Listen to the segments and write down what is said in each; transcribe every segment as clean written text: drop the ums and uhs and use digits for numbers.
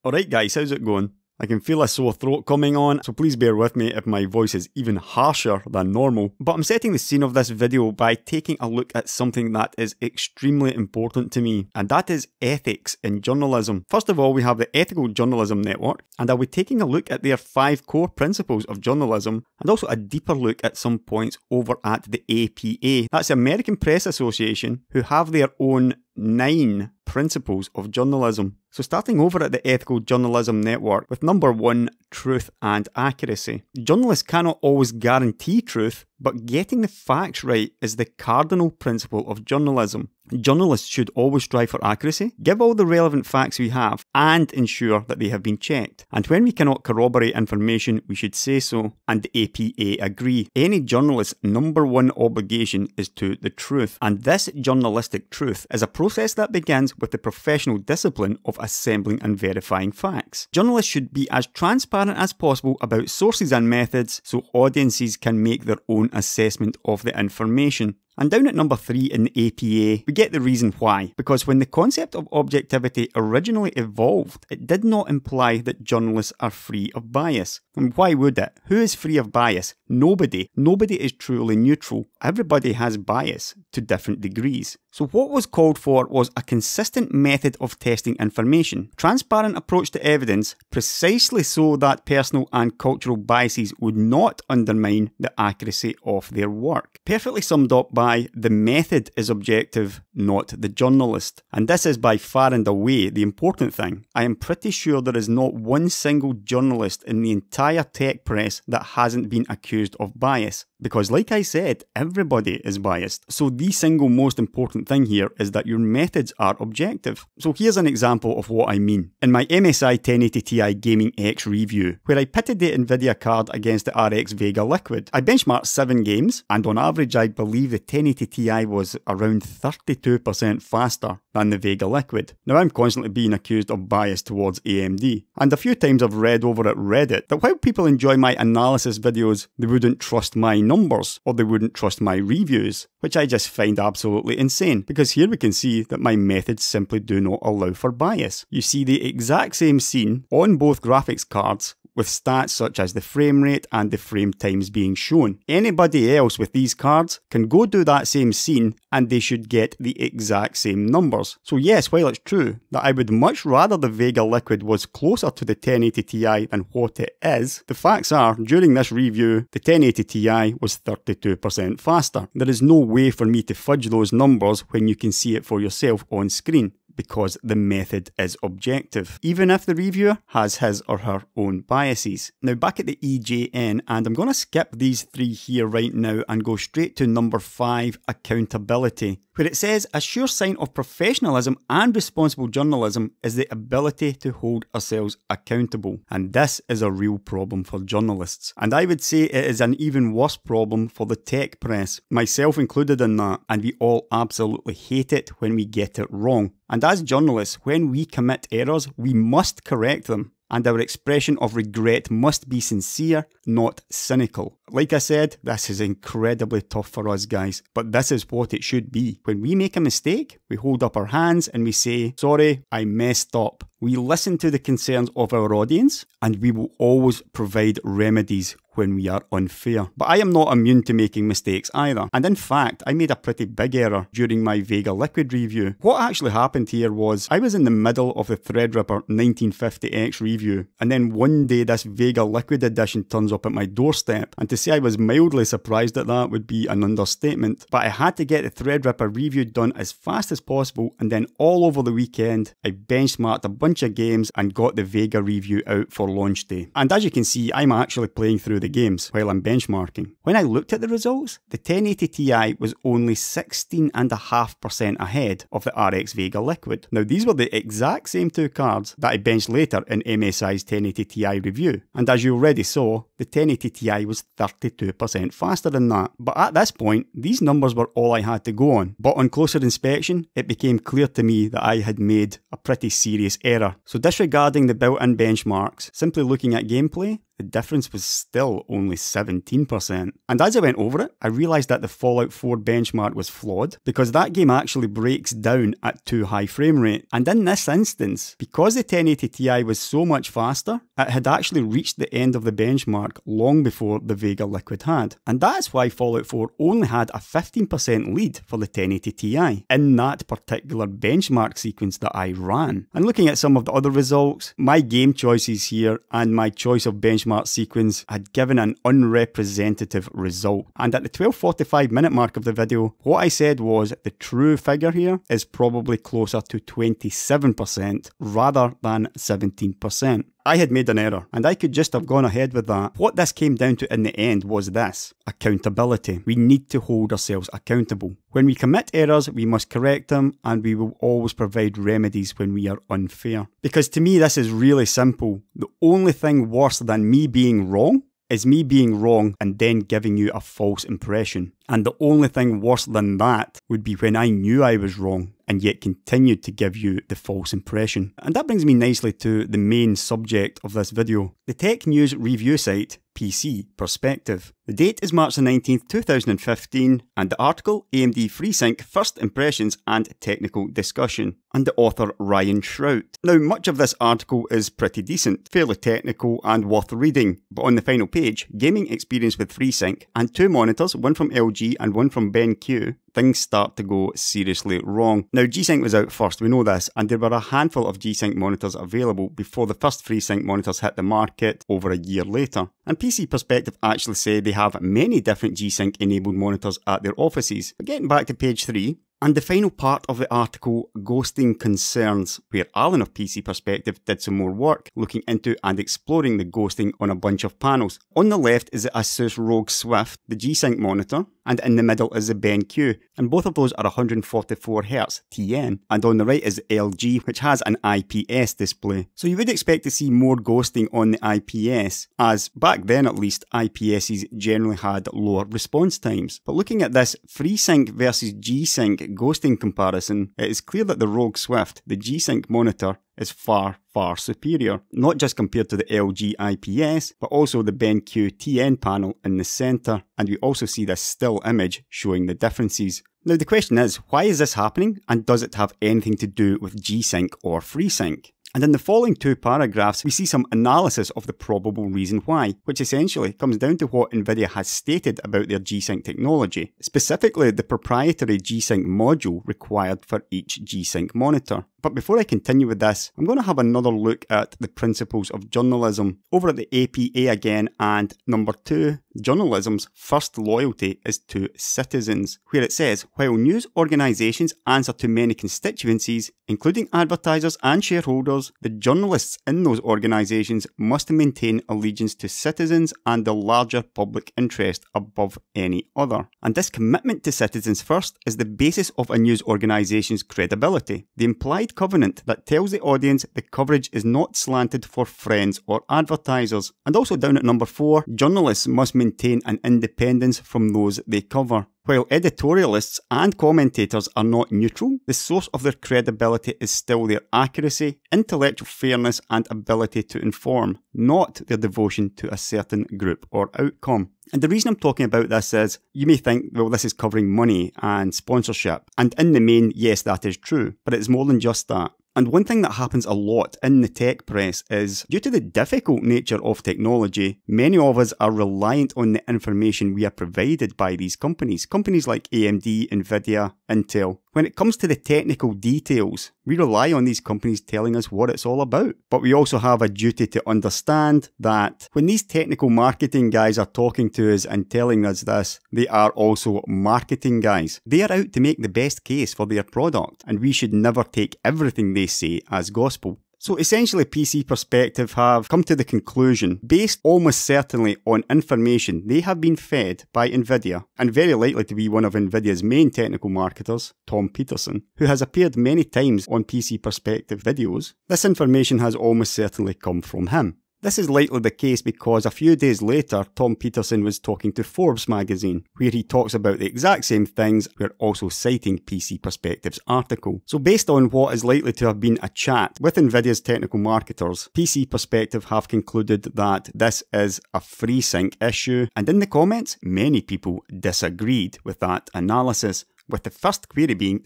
Alright guys, how's it going? I can feel a sore throat coming on, so please bear with me if my voice is even harsher than normal. But I'm setting the scene of this video by taking a look at something that is extremely important to me, and that is ethics in journalism. First of all, we have the Ethical Journalism Network, and I'll be taking a look at their 5 core principles of journalism, and also a deeper look at some points over at the APA. That's the American Press Association, who have their own 9 principles of journalism. So starting over at the Ethical Journalism Network with number 1, truth and accuracy. Journalists cannot always guarantee truth, but getting the facts right is the cardinal principle of journalism. Journalists should always strive for accuracy, give all the relevant facts we have, and ensure that they have been checked. And when we cannot corroborate information, we should say so, and the APA agree. Any journalist's number 1 obligation is to the truth, and this journalistic truth is a process that begins with the professional discipline of assembling and verifying facts. Journalists should be as transparent as possible about sources and methods so audiences can make their own assessment of the information. And down at number 3 in the APA, we get the reason why. Because when the concept of objectivity originally evolved, it did not imply that journalists are free of bias. And why would it? Who is free of bias? Nobody. Nobody is truly neutral. Everybody has bias to different degrees. So what was called for was a consistent method of testing information, transparent approach to evidence, precisely so that personal and cultural biases would not undermine the accuracy of their work. Perfectly summed up by the method is objective, not the journalist. And this is by far and away the important thing. I am pretty sure there is not one single journalist in the entire tech press that hasn't been accused of bias. Because like I said, everybody is biased. So the single most important thing here is that your methods are objective. So here's an example of what I mean. In my MSI 1080 Ti Gaming X review, where I pitted the Nvidia card against the RX Vega Liquid, I benchmarked 7 games, and on average I believe the 1080 Ti was around 32% faster than the Vega Liquid. Now I'm constantly being accused of bias towards AMD, and a few times I've read over at Reddit that while people enjoy my analysis videos, they wouldn't trust my numbers, or they wouldn't trust my reviews, which I just find absolutely insane, because here we can see that my methods simply do not allow for bias. You see the exact same scene on both graphics cards, with stats such as the frame rate and the frame times being shown. Anybody else with these cards can go do that same scene and they should get the exact same numbers. So yes, while it's true that I would much rather the Vega Liquid was closer to the 1080 Ti than what it is, the facts are, during this review, the 1080 Ti was 32% faster. There is no way for me to fudge those numbers when you can see it for yourself on screen, because the method is objective, even if the reviewer has his or her own biases. Now back at the EJN, and I'm going to skip these 3 here right now and go straight to number 5, accountability, where it says a sure sign of professionalism and responsible journalism is the ability to hold ourselves accountable. And this is a real problem for journalists. And I would say it is an even worse problem for the tech press, myself included in that, and we all absolutely hate it when we get it wrong. And as journalists, when we commit errors, we must correct them. And our expression of regret must be sincere, not cynical. Like I said, this is incredibly tough for us guys, but this is what it should be. When we make a mistake, we hold up our hands and we say, sorry, I messed up. We listen to the concerns of our audience, and we will always provide remedies when we are unfair. But I am not immune to making mistakes either. And in fact, I made a pretty big error during my Vega Liquid review. What actually happened here was, I was in the middle of the Threadripper 1950X review, and then one day this Vega Liquid edition turns up at my doorstep, and to say I was mildly surprised at that would be an understatement. But I had to get the Threadripper review done as fast as possible, and then all over the weekend, I benchmarked a bunch of games and got the Vega review out for launch day. And as you can see, I'm actually playing through the games while I'm benchmarking. When I looked at the results, the 1080 Ti was only 16.5% ahead of the RX Vega Liquid. Now these were the exact same 2 cards that I benched later in MSI's 1080 Ti review, and as you already saw, the 1080 Ti was 32% faster than that. But at this point, these numbers were all I had to go on. But on closer inspection, it became clear to me that I had made a pretty serious error. So disregarding the built-in benchmarks, simply looking at gameplay, the difference was still only 17%. And as I went over it, I realised that the Fallout 4 benchmark was flawed because that game actually breaks down at too high frame rate. And in this instance, because the 1080 Ti was so much faster, it had actually reached the end of the benchmark long before the Vega Liquid had. And that's why Fallout 4 only had a 15% lead for the 1080 Ti in that particular benchmark sequence that I ran. And looking at some of the other results, my game choices here and my choice of benchmark sequence had given an unrepresentative result. And at the 12:45 minute mark of the video, what I said was the true figure here is probably closer to 27% rather than 17%. I had made an error, and I could just have gone ahead with that. What this came down to in the end was this: accountability. We need to hold ourselves accountable. When we commit errors, we must correct them, and we will always provide remedies when we are unfair. Because to me, this is really simple. The only thing worse than me being wrong is me being wrong and then giving you a false impression. And the only thing worse than that would be when I knew I was wrong and yet continued to give you the false impression. And that brings me nicely to the main subject of this video. The tech news review site PC Perspective. The date is March the 19th, 2015, and the article AMD FreeSync First Impressions and Technical Discussion, and the author Ryan Shrout. Now, much of this article is pretty decent, fairly technical and worth reading, but on the final page, gaming experience with FreeSync, and 2 monitors, one from LG and one from BenQ, things start to go seriously wrong. Now, G-Sync was out first, we know this, and there were a handful of G-Sync monitors available before the first FreeSync monitors hit the market over a year later. And PC Perspective actually say they have many different G-Sync enabled monitors at their offices. But getting back to page 3, and the final part of the article, Ghosting Concerns, where Alan of PC Perspective did some more work looking into and exploring the ghosting on a bunch of panels. On the left is the Asus ROG Swift, the G-Sync monitor, and in the middle is the BenQ, and both of those are 144Hz TN, and on the right is the LG, which has an IPS display. So you would expect to see more ghosting on the IPS, as back then at least, IPSs generally had lower response times. But looking at this FreeSync versus G-Sync ghosting comparison, it is clear that the ROG Swift, the G-Sync monitor, is far superior, not just compared to the LG IPS, but also the BenQ TN panel in the centre, and we also see this still image showing the differences. Now the question is, why is this happening, and does it have anything to do with G-Sync or FreeSync? And in the following 2 paragraphs, we see some analysis of the probable reason why, which essentially comes down to what Nvidia has stated about their G-Sync technology, specifically the proprietary G-Sync module required for each G-Sync monitor. But before I continue with this, I'm going to have another look at the principles of journalism over at the APA again, and number 2, journalism's first loyalty is to citizens, where it says, while news organisations answer to many constituencies, including advertisers and shareholders, the journalists in those organisations must maintain allegiance to citizens and the larger public interest above any other. And this commitment to citizens first is the basis of a news organisation's credibility. The implied covenant that tells the audience the coverage is not slanted for friends or advertisers. And also down at number 4, journalists must maintain an independence from those they cover. While editorialists and commentators are not neutral, the source of their credibility is still their accuracy, intellectual fairness and ability to inform, not their devotion to a certain group or outcome. And the reason I'm talking about this is, you may think, well, this is covering money and sponsorship. And in the main, yes, that is true, but it's more than just that. And one thing that happens a lot in the tech press is, due to the difficult nature of technology, many of us are reliant on the information we are provided by these companies. Companies like AMD, Nvidia, Intel. When it comes to the technical details, we rely on these companies telling us what it's all about. But we also have a duty to understand that when these technical marketing guys are talking to us and telling us this, they are also marketing guys. They are out to make the best case for their product, and we should never take everything they say as gospel. So essentially, PC Perspective have come to the conclusion, based almost certainly on information they have been fed by Nvidia, and very likely to be one of Nvidia's main technical marketers, Tom Peterson, who has appeared many times on PC Perspective videos. This information has almost certainly come from him. This is likely the case because a few days later, Tom Peterson was talking to Forbes magazine, where he talks about the exact same things, we're also citing PC Perspective's article. So based on what is likely to have been a chat with Nvidia's technical marketers, PC Perspective have concluded that this is a FreeSync issue, and in the comments, many people disagreed with that analysis. With the first query being,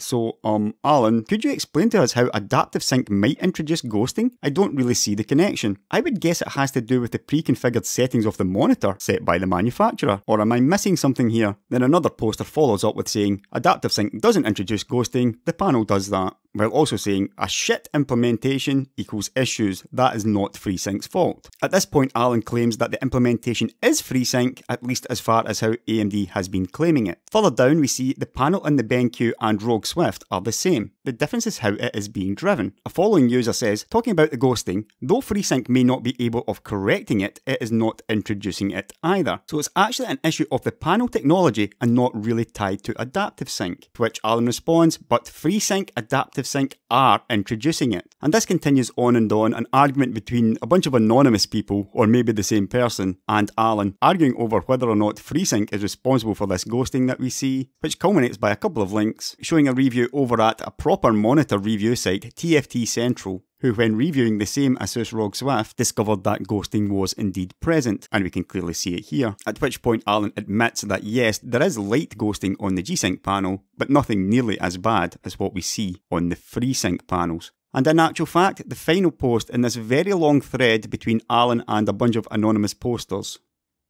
Alan, could you explain to us how Adaptive Sync might introduce ghosting? I don't really see the connection. I would guess it has to do with the pre-configured settings of the monitor set by the manufacturer. Or am I missing something here? Then another poster follows up with saying, Adaptive Sync doesn't introduce ghosting, the panel does that. While also saying, a shit implementation equals issues, that is not FreeSync's fault. At this point, Alan claims that the implementation is FreeSync, at least as far as how AMD has been claiming it. Further down, we see the panel in the BenQ and ROG Swift are the same. The difference is how it is being driven. A following user says, talking about the ghosting, though FreeSync may not be able of correcting it, it is not introducing it either. So it's actually an issue of the panel technology and not really tied to Adaptive Sync. To which Alan responds, but FreeSync, Adaptive Sync are introducing it. And this continues on and on, an argument between a bunch of anonymous people, or maybe the same person, and Alan, arguing over whether or not FreeSync is responsible for this ghosting that we see, which culminates by a couple of links, showing a review over at a proper monitor review site, TFT Central, who when reviewing the same Asus ROG Swift discovered that ghosting was indeed present, and we can clearly see it here. At which point Alan admits that yes, there is light ghosting on the G-Sync panel, but nothing nearly as bad as what we see on the FreeSync panels. And in actual fact, the final post in this very long thread between Alan and a bunch of anonymous posters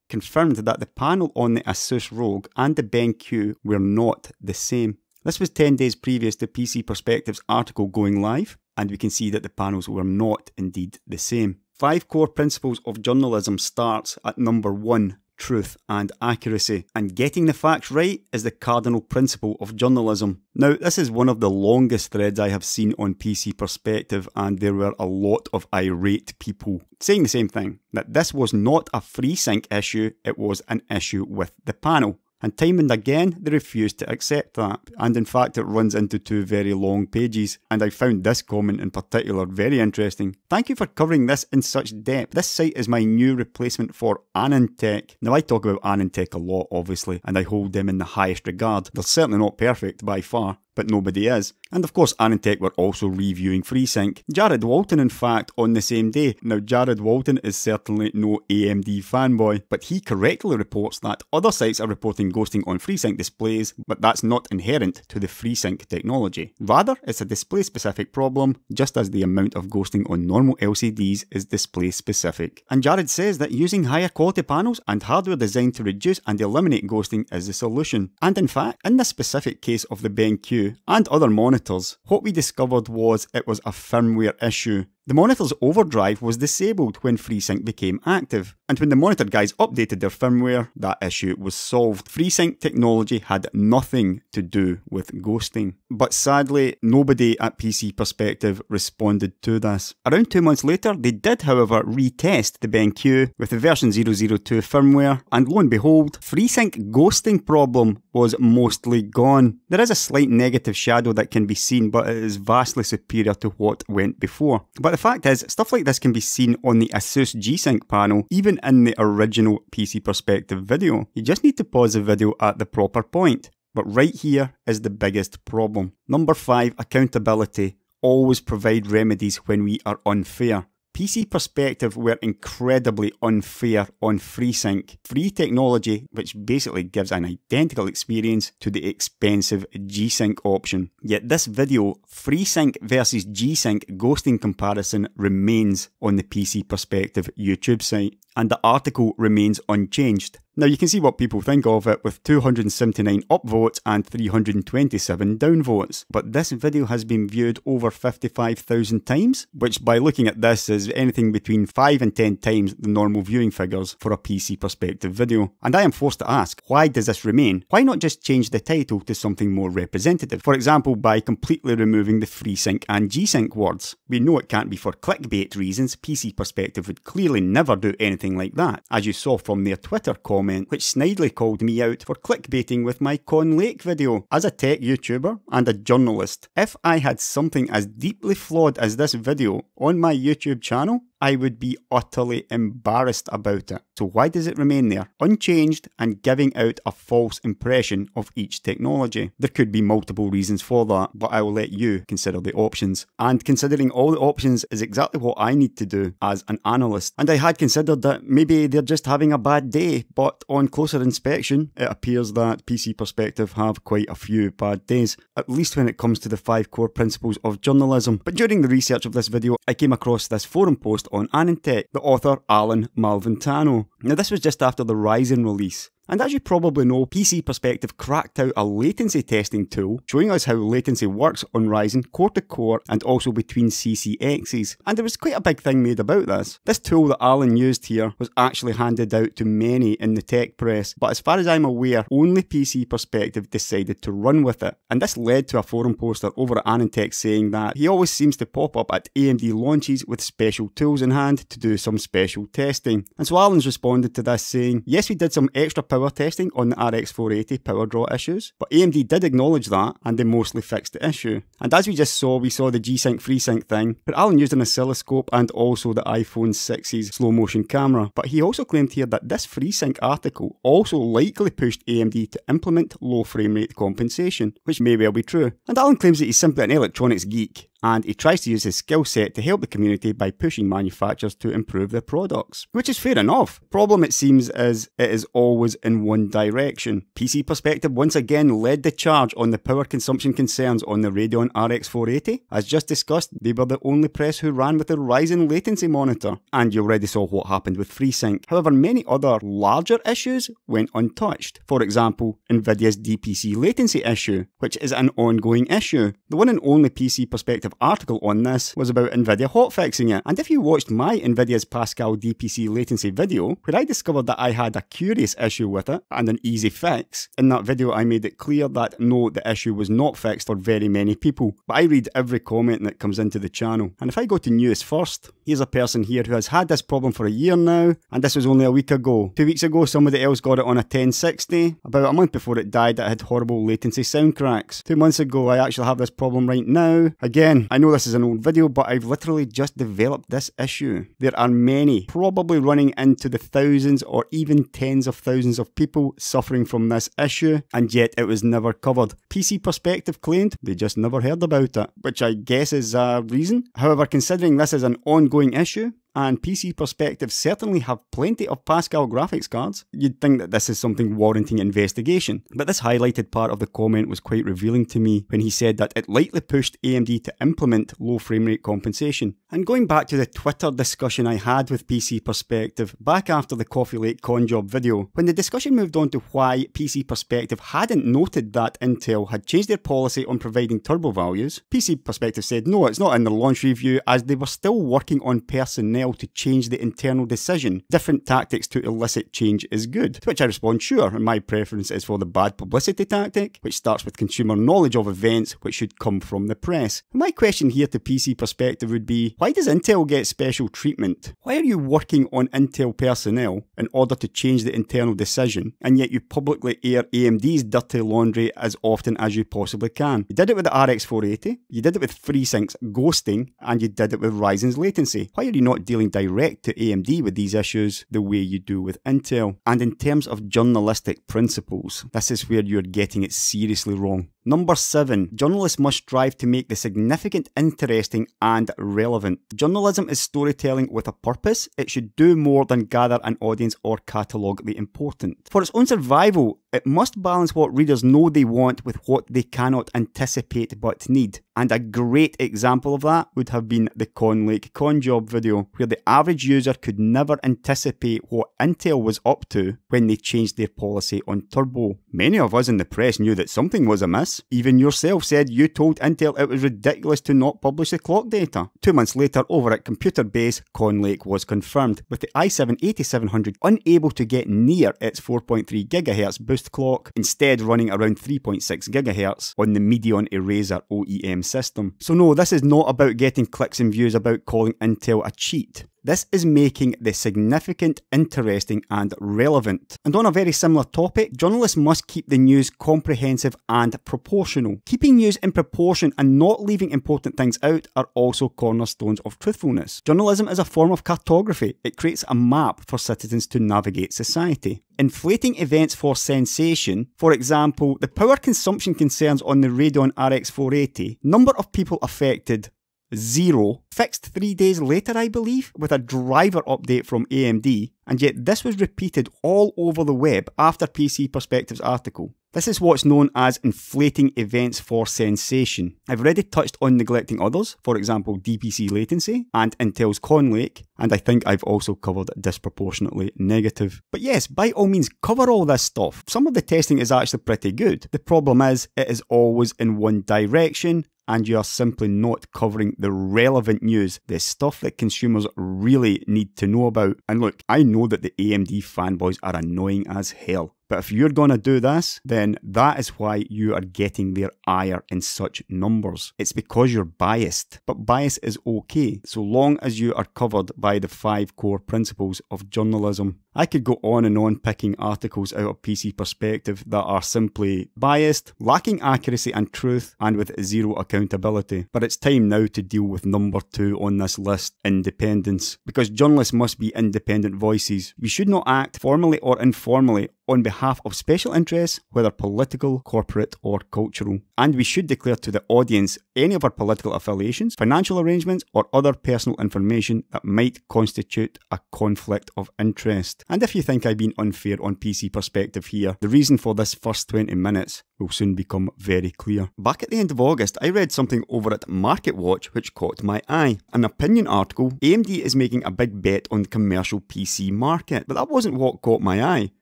confirmed that the panel on the Asus ROG and the BenQ were not the same. This was 10 days previous to PC Perspective's article going live, and we can see that the panels were not indeed the same. 5 core principles of journalism starts at number 1, truth and accuracy, and getting the facts right is the cardinal principle of journalism. Now, this is one of the longest threads I have seen on PC Perspective, and there were a lot of irate people saying the same thing, that this was not a FreeSync issue, it was an issue with the panel. And time and again, they refused to accept that. And in fact, it runs into 2 very long pages. And I found this comment in particular very interesting. Thank you for covering this in such depth. This site is my new replacement for AnandTech. Now, I talk about AnandTech a lot, obviously, and I hold them in the highest regard. They're certainly not perfect by far, but nobody is. And of course, AnandTech were also reviewing FreeSync. Jared Walton, in fact, on the same day. Now, Jared Walton is certainly no AMD fanboy, but he correctly reports that other sites are reporting ghosting on FreeSync displays, but that's not inherent to the FreeSync technology. Rather, it's a display-specific problem, just as the amount of ghosting on normal LCDs is display-specific. And Jared says that using higher quality panels and hardware designed to reduce and eliminate ghosting is the solution. And in fact, in this specific case of the BenQ and other monitors, what we discovered was it was a firmware issue. The monitor's overdrive was disabled when FreeSync became active, and when the monitor guys updated their firmware, that issue was solved. FreeSync technology had nothing to do with ghosting. But sadly, nobody at PC Perspective responded to this. Around 2 months later, they did however retest the BenQ with the version 002 firmware, and lo and behold, FreeSync ghosting problem was mostly gone. There is a slight negative shadow that can be seen, but it is vastly superior to what went before. But the fact is, stuff like this can be seen on the Asus G-Sync panel, even in the original PC Perspective video. You just need to pause the video at the proper point. But right here is the biggest problem. Number 5, accountability. Always provide remedies when we are unfair. PC Perspective were incredibly unfair on FreeSync. Free technology which basically gives an identical experience to the expensive G-Sync option. Yet this video, FreeSync versus G-Sync ghosting comparison, remains on the PC Perspective YouTube site, and the article remains unchanged. Now you can see what people think of it with 279 upvotes and 327 downvotes. But this video has been viewed over 55,000 times, which by looking at this is anything between 5 and 10 times the normal viewing figures for a PC Perspective video. And I am forced to ask, why does this remain? Why not just change the title to something more representative? For example, by completely removing the FreeSync and G-Sync words. We know it can't be for clickbait reasons. PC Perspective would clearly never do anything like that, as you saw from their Twitter comment, which snidely called me out for clickbaiting with my Con Lake video. As a tech YouTuber and a journalist, if I had something as deeply flawed as this video on my YouTube channel, I would be utterly embarrassed about it. So why does it remain there, unchanged and giving out a false impression of each technology? There could be multiple reasons for that, but I will let you consider the options. And considering all the options is exactly what I need to do as an analyst. And I had considered that maybe they're just having a bad day, but on closer inspection, it appears that PC Perspective have quite a few bad days, at least when it comes to the 5 core principles of journalism. But during the research of this video, I came across this forum post on AnandTech, the author Alan Malventano. Now this was just after the Ryzen release. And as you probably know, PC Perspective cracked out a latency testing tool showing us how latency works on Ryzen core-to-core and also between CCXs. And there was quite a big thing made about this. This tool that Alan used here was actually handed out to many in the tech press, but as far as I'm aware, only PC Perspective decided to run with it. And this led to a forum poster over at AnandTech saying that he always seems to pop up at AMD launches with special tools in hand to do some special testing. And so Alan's responded to this saying, yes, we did some extra power testing on the RX 480 power draw issues, but AMD did acknowledge that and they mostly fixed the issue. And as we just saw, we saw the G-Sync FreeSync thing, but Alan used an oscilloscope and also the iPhone 6's slow motion camera. But he also claimed here that this FreeSync article also likely pushed AMD to implement low frame rate compensation, which may well be true. And Alan claims that he's simply an electronics geek, and he tries to use his skill set to help the community by pushing manufacturers to improve their products. Which is fair enough. Problem, it seems, is it is always in one direction. PC Perspective once again led the charge on the power consumption concerns on the Radeon RX 480. As just discussed, they were the only press who ran with the Ryzen latency monitor, and you already saw what happened with FreeSync. However, many other larger issues went untouched. For example, Nvidia's DPC latency issue, which is an ongoing issue. The one and only PC Perspective article on this was about Nvidia hotfixing it, and if you watched my Nvidia's Pascal DPC latency video, where I discovered that I had a curious issue with it and an easy fix, in that video I made it clear that no, the issue was not fixed for very many people, but I read every comment that comes into the channel. And if I go to news first, here's a person here who has had this problem for a year now, and this was only a week ago. 2 weeks ago somebody else got it on a 1060, about a month before it died it had horrible latency sound cracks. 2 months ago I actually have this problem right now. Again, I know this is an old video, but I've literally just developed this issue. There are many, probably running into the thousands or even tens of thousands of people suffering from this issue, and yet it was never covered. PC Perspective claimed they just never heard about it, which I guess is a reason. However, considering this is an ongoing issue, and PC Perspective certainly have plenty of Pascal graphics cards, you'd think that this is something warranting investigation. But this highlighted part of the comment was quite revealing to me when he said that it likely pushed AMD to implement low frame rate compensation. And going back to the Twitter discussion I had with PC Perspective back after the Coffee Lake con job video, when the discussion moved on to why PC Perspective hadn't noted that Intel had changed their policy on providing turbo values, PC Perspective said no, it's not in their launch review as they were still working on personnel to change the internal decision. Different tactics to elicit change is good. To which I respond, sure, and my preference is for the bad publicity tactic, which starts with consumer knowledge of events which should come from the press. And my question here to PC Perspective would be, why does Intel get special treatment? Why are you working on Intel personnel in order to change the internal decision, and yet you publicly air AMD's dirty laundry as often as you possibly can? You did it with the RX 480, you did it with FreeSync's ghosting, and you did it with Ryzen's latency. Why are you not dealing direct to AMD with these issues the way you do with Intel? And in terms of journalistic principles, this is where you're getting it seriously wrong. Number 7. Journalists must strive to make the significant interesting and relevant. Journalism is storytelling with a purpose. It should do more than gather an audience or catalogue the important. For its own survival, it must balance what readers know they want with what they cannot anticipate but need. And a great example of that would have been the Con Lake con job video, where the average user could never anticipate what Intel was up to when they changed their policy on turbo. Many of us in the press knew that something was amiss. Even yourself said you told Intel it was ridiculous to not publish the clock data. 2 months later, over at Computer Base, Con Lake was confirmed, with the i7-8700 unable to get near its 4.3 GHz boost clock, instead running around 3.6 GHz on the Medion Eraser OEM system. So no, this is not about getting clicks and views about calling Intel a cheat. This is making the significant, interesting and relevant. And on a very similar topic, journalists must keep the news comprehensive and proportional. Keeping news in proportion and not leaving important things out are also cornerstones of truthfulness. Journalism is a form of cartography. It creates a map for citizens to navigate society. Inflating events for sensation, for example, the power consumption concerns on the Radeon RX 480, number of people affected, 0, fixed 3 days later I believe, with a driver update from AMD, and yet this was repeated all over the web after PC Perspective's article. This is what's known as inflating events for sensation. I've already touched on neglecting others, for example DPC latency and Intel's Con Lake, and I think I've also covered disproportionately negative. But yes, by all means cover all this stuff. Some of the testing is actually pretty good. The problem is, it is always in one direction, and you are simply not covering the relevant news, the stuff that consumers really need to know about. And look, I know that the AMD fanboys are annoying as hell, but if you're gonna do this, then that is why you are getting their ire in such numbers. It's because you're biased. But bias is okay, so long as you are covered by the 5 core principles of journalism. I could go on and on picking articles out of PC Perspective that are simply biased, lacking accuracy and truth, and with zero accountability. But it's time now to deal with number 2 on this list, independence. Because journalists must be independent voices. We should not act formally or informally on behalf of special interests, whether political, corporate or cultural. And we should declare to the audience any of our political affiliations, financial arrangements or other personal information that might constitute a conflict of interest. And if you think I've been unfair on PC Perspective here, the reason for this first 20 minutes will soon become very clear. Back at the end of August, I read something over at MarketWatch which caught my eye. An opinion article, AMD is making a big bet on the commercial PC market. But that wasn't what caught my eye.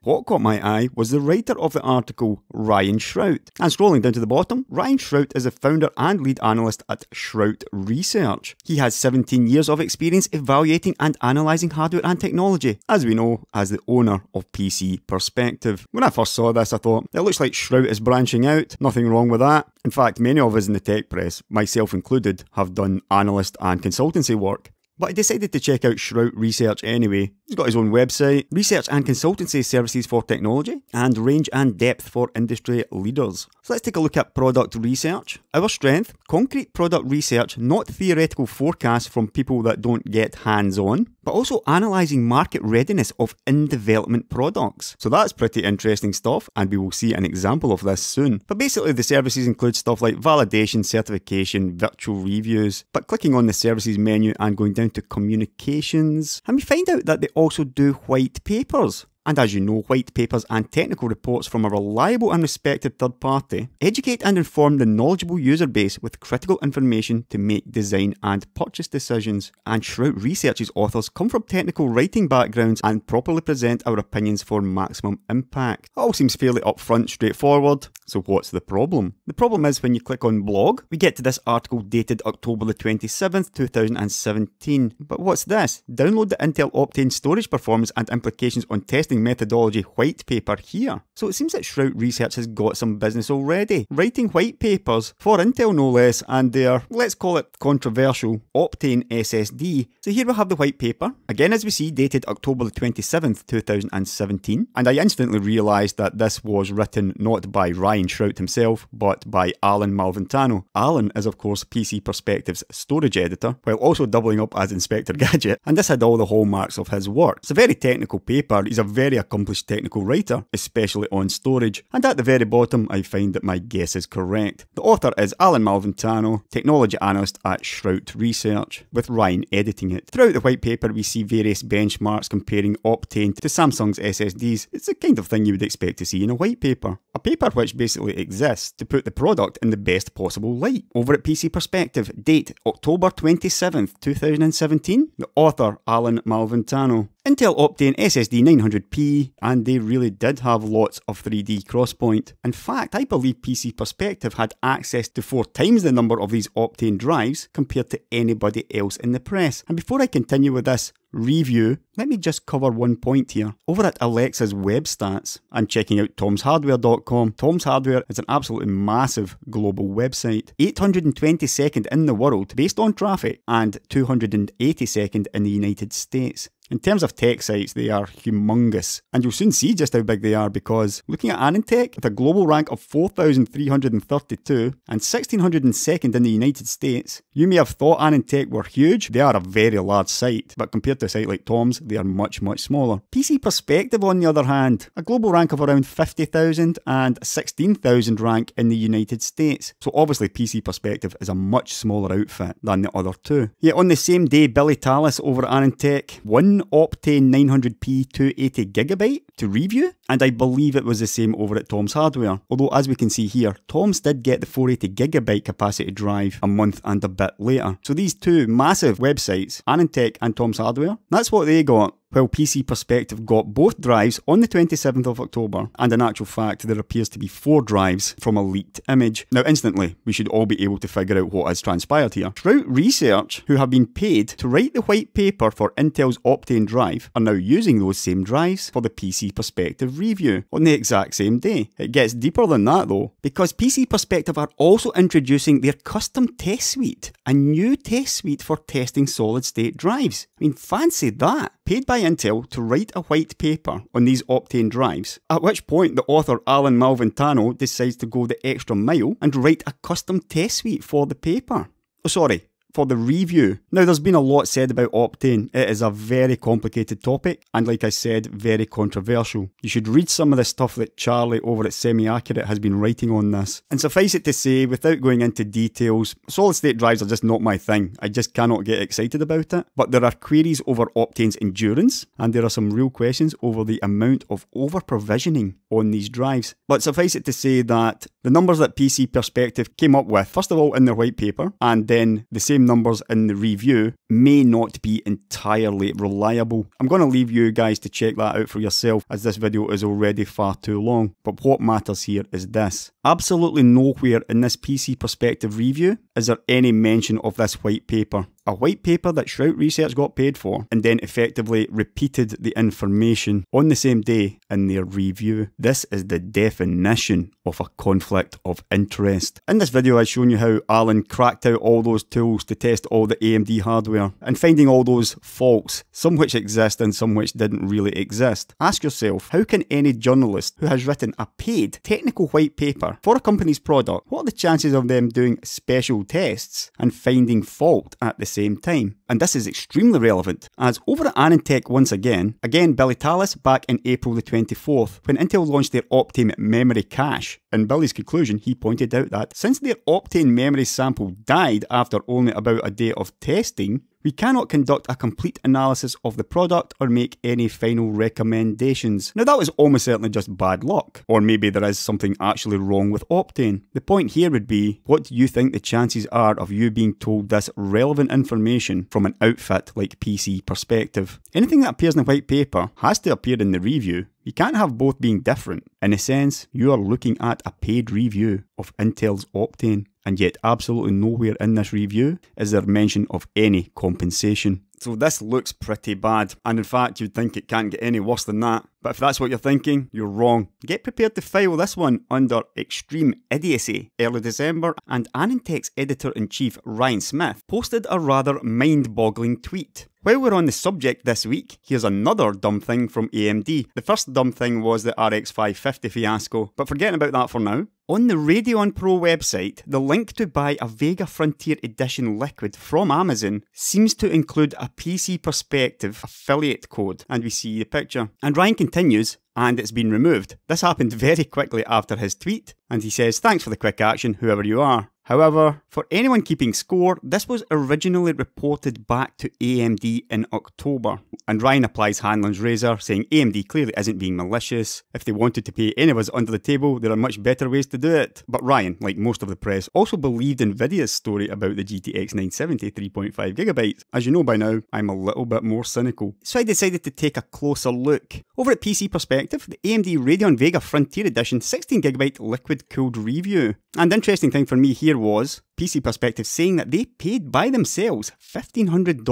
What caught my eye was the writer of the article, Ryan Shrout. And scrolling down to the bottom, Ryan Shrout is the founder and lead analyst at Shrout Research. He has 17 years of experience evaluating and analysing hardware and technology, as we know, as the owner of PC Perspective. When I first saw this, I thought, it looks like Shrout is branching out. Nothing wrong with that. In fact, many of us in the tech press, myself included, have done analyst and consultancy work. But I decided to check out Shrout Research anyway. He's got his own website, research and consultancy services for technology, and range and depth for industry leaders. So let's take a look at product research. Our strength, concrete product research, not theoretical forecasts from people that don't get hands-on, but also analysing market readiness of in-development products. So that's pretty interesting stuff, and we will see an example of this soon. But basically the services include stuff like validation, certification, virtual reviews. But clicking on the services menu and going down to communications, and we find out that they also do white papers. And as you know, white papers and technical reports from a reliable and respected third party educate and inform the knowledgeable user base with critical information to make design and purchase decisions. And Shrout Research's authors come from technical writing backgrounds and properly present our opinions for maximum impact. It all seems fairly upfront, straightforward. So what's the problem? The problem is when you click on blog, we get to this article dated October the 27th, 2017. But what's this? Download the Intel Optane storage performance and implications on testing methodology white paper here. So it seems that Shrout Research has got some business already, writing white papers for Intel no less, and their, let's call it controversial, Optane SSD. So here we have the white paper, again as we see dated October the 27th, 2017, and I instantly realised that this was written not by Ryan Shrout himself, but by Alan Malventano. Alan is of course PC Perspective's storage editor, while also doubling up as Inspector Gadget, and this had all the hallmarks of his work. It's a very technical paper, he's a very accomplished technical writer, especially on storage, and at the very bottom I find that my guess is correct. The author is Alan Malventano, technology analyst at Shrout Research, with Ryan editing it. Throughout the white paper we see various benchmarks comparing Optane to Samsung's SSDs. It's the kind of thing you would expect to see in a white paper. A paper which basically exists to put the product in the best possible light. Over at PC Perspective, date October 27th, 2017, the author Alan Malventano. Intel Optane SSD 900p, and they really did have lots of 3D crosspoint. In fact, I believe PC Perspective had access to 4 times the number of these Optane drives compared to anybody else in the press. And before I continue with this review, let me just cover one point here. Over at Alexa's web stats, I'm checking out tomshardware.com. Tom's Hardware is an absolutely massive global website. 822nd in the world based on traffic and 282nd in the United States. In terms of tech sites, they are humongous, and you'll soon see just how big they are because looking at AnandTech, with a global rank of 4,332 and 1,602nd in the United States, you may have thought AnandTech were huge. They are a very large site, but compared to a site like Tom's, they are much, much smaller. PC Perspective, on the other hand, a global rank of around 50,000 and 16,000 rank in the United States. So obviously PC Perspective is a much smaller outfit than the other two. Yet on the same day, Billy Tallis over at AnandTech, one Optane 900p 280GB to review, and I believe it was the same over at Tom's Hardware. Although as we can see here, Tom's did get the 480GB capacity drive a month and a bit later. So these two massive websites, AnandTech and Tom's Hardware, that's what they got. While PC Perspective got both drives on the 27th of October, and in actual fact there appears to be 4 drives from a leaked image. Now instantly, we should all be able to figure out what has transpired here. Shrout Research, who have been paid to write the white paper for Intel's Optane drive, are now using those same drives for the PC Perspective review on the exact same day. It gets deeper than that though, because PC Perspective are also introducing their custom test suite, a new test suite for testing solid state drives. I mean, fancy that. Paid by Intel to write a white paper on these Optane drives, at which point the author Alan Malventano decides to go the extra mile and write a custom test suite for the paper. Oh, sorry, for the review. Now, there's been a lot said about Optane. It is a very complicated topic, and like I said, very controversial. You should read some of the stuff that Charlie over at Semi-Accurate has been writing on this. And suffice it to say, without going into details, solid state drives are just not my thing. I just cannot get excited about it. But there are queries over Optane's endurance, and there are some real questions over the amount of over-provisioning on these drives. But suffice it to say that the numbers that PC Perspective came up with, first of all in their white paper, and then the same numbers in the review, may not be entirely reliable. I'm going to leave you guys to check that out for yourself, as this video is already far too long. But what matters here is this. Absolutely nowhere in this PC Perspective review is there any mention of this white paper. A white paper that Shrout Research got paid for, and then effectively repeated the information on the same day in their review. This is the definition of a conflict of interest. In this video I've shown you how Alan cracked out all those tools to test all the AMD hardware, and finding all those faults, some which exist and some which didn't really exist. Ask yourself, how can any journalist who has written a paid technical white paper for a company's product, what are the chances of them doing special tests and finding fault at the same time? And this is extremely relevant, as over at AnandTech once again Billy Tallis back in April the 24th, when Intel launched their Optane memory cache. In Billy's conclusion, he pointed out that since their Optane memory sample died after only about a day of testing, we cannot conduct a complete analysis of the product or make any final recommendations. Now that was almost certainly just bad luck, or maybe there is something actually wrong with Optane. The point here would be, what do you think the chances are of you being told this relevant information from an outfit like PC Perspective? Anything that appears in the white paper has to appear in the review. You can't have both being different. In a sense, you are looking at a paid review of Intel's Optane, and yet absolutely nowhere in this review is there mention of any compensation. So this looks pretty bad, and in fact you'd think it can't get any worse than that. But if that's what you're thinking, you're wrong. Get prepared to file this one under extreme idiocy. Early December, and AnandTech's editor-in-chief Ryan Smith posted a rather mind-boggling tweet. While we're on the subject this week, here's another dumb thing from AMD. The first dumb thing was the RX 550 fiasco, but forgetting about that for now. On the Radeon Pro website, the link to buy a Vega Frontier Edition Liquid from Amazon seems to include a PC Perspective affiliate code, and we see the picture. And Ryan continues, and it's been removed. This happened very quickly after his tweet, and he says, "Thanks for the quick action, whoever you are. However, for anyone keeping score, this was originally reported back to AMD in October, and Ryan applies Hanlon's razor, saying AMD clearly isn't being malicious. If they wanted to pay any of us under the table, there are much better ways to do it. But Ryan, like most of the press, also believed Nvidia's story about the GTX 970 3.5GB. As you know by now, I'm a little bit more cynical. So I decided to take a closer look. Over at PC Perspective, the AMD Radeon Vega Frontier Edition 16GB liquid-cooled review. And the interesting thing for me here was PC Perspective saying that they paid by themselves $1,500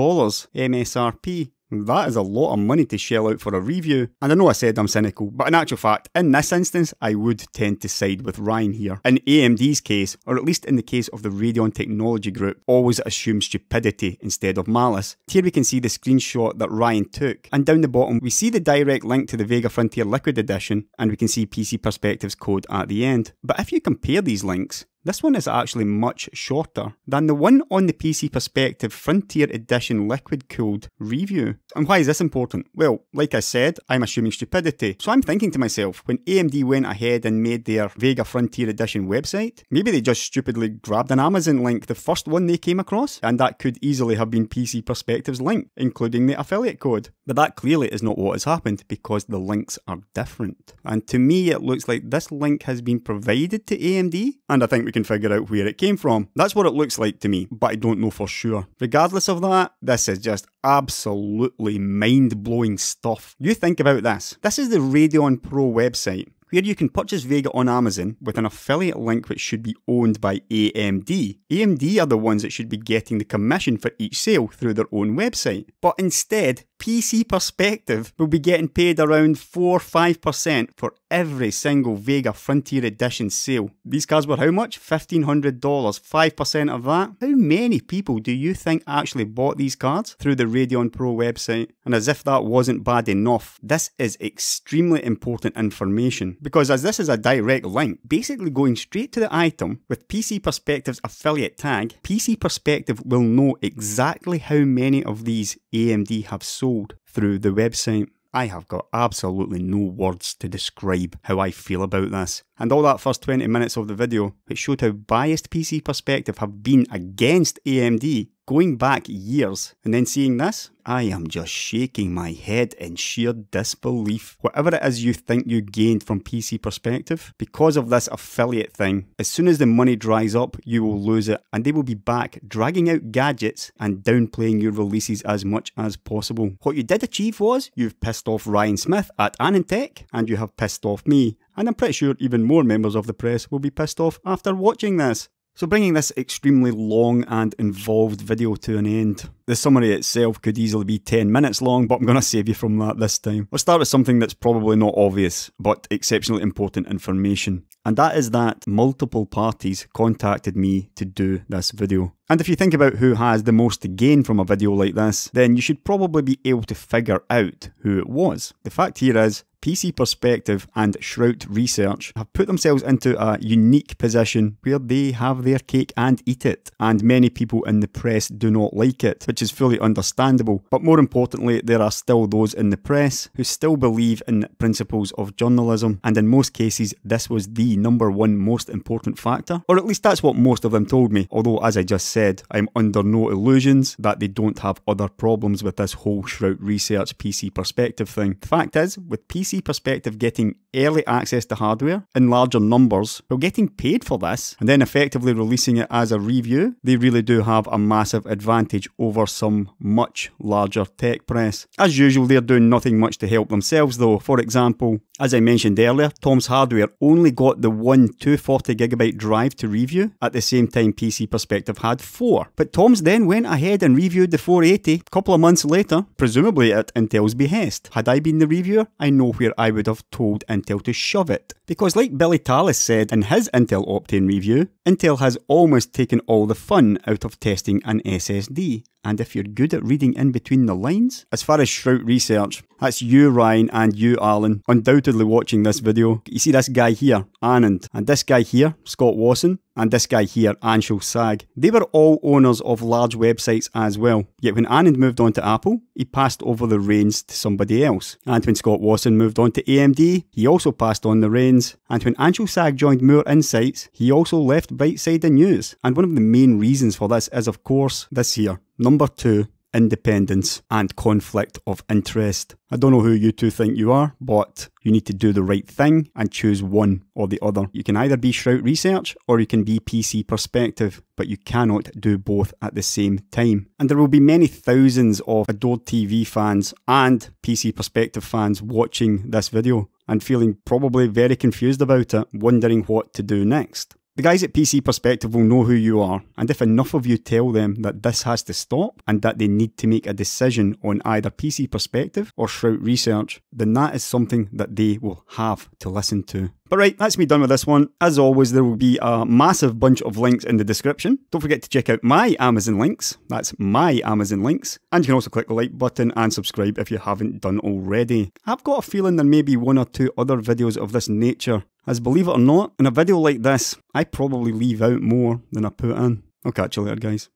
MSRP. That is a lot of money to shell out for a review, and I know I said I'm cynical, but in actual fact, in this instance, I would tend to side with Ryan here. In AMD's case, or at least in the case of the Radeon Technology Group, always assume stupidity instead of malice. Here we can see the screenshot that Ryan took, and down the bottom we see the direct link to the Vega Frontier Liquid Edition, and we can see PC Perspective's code at the end. But if you compare these links, this one is actually much shorter than the one on the PC Perspective Frontier Edition Liquid Cooled review. And why is this important? Well, like I said, I'm assuming stupidity. So I'm thinking to myself, when AMD went ahead and made their Vega Frontier Edition website, maybe they just stupidly grabbed an Amazon link, the first one they came across, and that could easily have been PC Perspective's link, including the affiliate code. But that clearly is not what has happened, because the links are different. And to me, it looks like this link has been provided to AMD, and I think we can figure out where it came from. That's what it looks like to me, but I don't know for sure. Regardless of that, this is just absolutely mind-blowing stuff. You think about this. This is the Radeon Pro website, where you can purchase Vega on Amazon with an affiliate link which should be owned by AMD. AMD are the ones that should be getting the commission for each sale through their own website. But instead, PC Perspective will be getting paid around 4-5% for every single Vega Frontier Edition sale. These cards were how much? $1,500. 5% of that? How many people do you think actually bought these cards through the Radeon Pro website? And as if that wasn't bad enough, this is extremely important information, because as this is a direct link, basically going straight to the item with PC Perspective's affiliate tag, PC Perspective will know exactly how many of these AMD have sold through the website. I have got absolutely no words to describe how I feel about this. And all that first 20 minutes of the video, it showed how biased PC Perspective have been against AMD, going back years. And then seeing this, I am just shaking my head in sheer disbelief. Whatever it is you think you gained from PC Perspective, because of this affiliate thing, as soon as the money dries up, you will lose it, and they will be back dragging out gadgets and downplaying your releases as much as possible. What you did achieve was, you've pissed off Ryan Smith at AnandTech, and you have pissed off me. And I'm pretty sure even more members of the press will be pissed off after watching this. So bringing this extremely long and involved video to an end. The summary itself could easily be 10 minutes long, but I'm going to save you from that this time. We'll start with something that's probably not obvious, but exceptionally important information. And that is that multiple parties contacted me to do this video. And if you think about who has the most to gain from a video like this, then you should probably be able to figure out who it was. The fact here is, PC Perspective and Shrout Research have put themselves into a unique position where they have their cake and eat it, and many people in the press do not like it, which is fully understandable. But more importantly, there are still those in the press who still believe in principles of journalism, and in most cases this was the #1 most important factor, or at least that's what most of them told me, although as I just said, I'm under no illusions that they don't have other problems with this whole Shrout Research PC Perspective thing. The fact is, with PC Perspective getting early access to hardware in larger numbers, while getting paid for this, and then effectively releasing it as a review, they really do have a massive advantage over some much larger tech press. As usual, they're doing nothing much to help themselves though. For example, as I mentioned earlier, Tom's Hardware only got the one 240GB drive to review, at the same time PC Perspective had 4. But Tom's then went ahead and reviewed the 480 a couple of months later, presumably at Intel's behest. Had I been the reviewer, I know where I would have told Intel to shove it. Because like Billy Tallis said in his Intel Optane review, Intel has almost taken all the fun out of testing an SSD. And if you're good at reading in between the lines, as far as Shrout Research, that's you Ryan and you Alan, undoubtedly watching this video. You see this guy here, Anand, and this guy here, Scott Wasson, and this guy here, Anshul Sag. They were all owners of large websites as well. Yet when Anand moved on to Apple, he passed over the reins to somebody else. And when Scott Wasson moved on to AMD, he also passed on the reins. And when Anshul Sag joined Moore Insights, he also left Brightside News. And one of the main reasons for this is, of course, this here. Number 2. Independence and conflict of interest. I don't know who you two think you are, but you need to do the right thing and choose one or the other. You can either be Shrout Research or you can be PC Perspective, but you cannot do both at the same time. And there will be many thousands of Adored TV fans and PC Perspective fans watching this video and feeling probably very confused about it, wondering what to do next. The guys at PC Perspective will know who you are, and if enough of you tell them that this has to stop and that they need to make a decision on either PC Perspective or Shrout Research, then that is something that they will have to listen to. But right, that's me done with this one. As always, there will be a massive bunch of links in the description. Don't forget to check out my Amazon links. That's my Amazon links. And you can also click the like button and subscribe if you haven't done already. I've got a feeling there may be 1 or 2 other videos of this nature, as believe it or not, in a video like this, I probably leave out more than I put in. I'll catch you later, guys.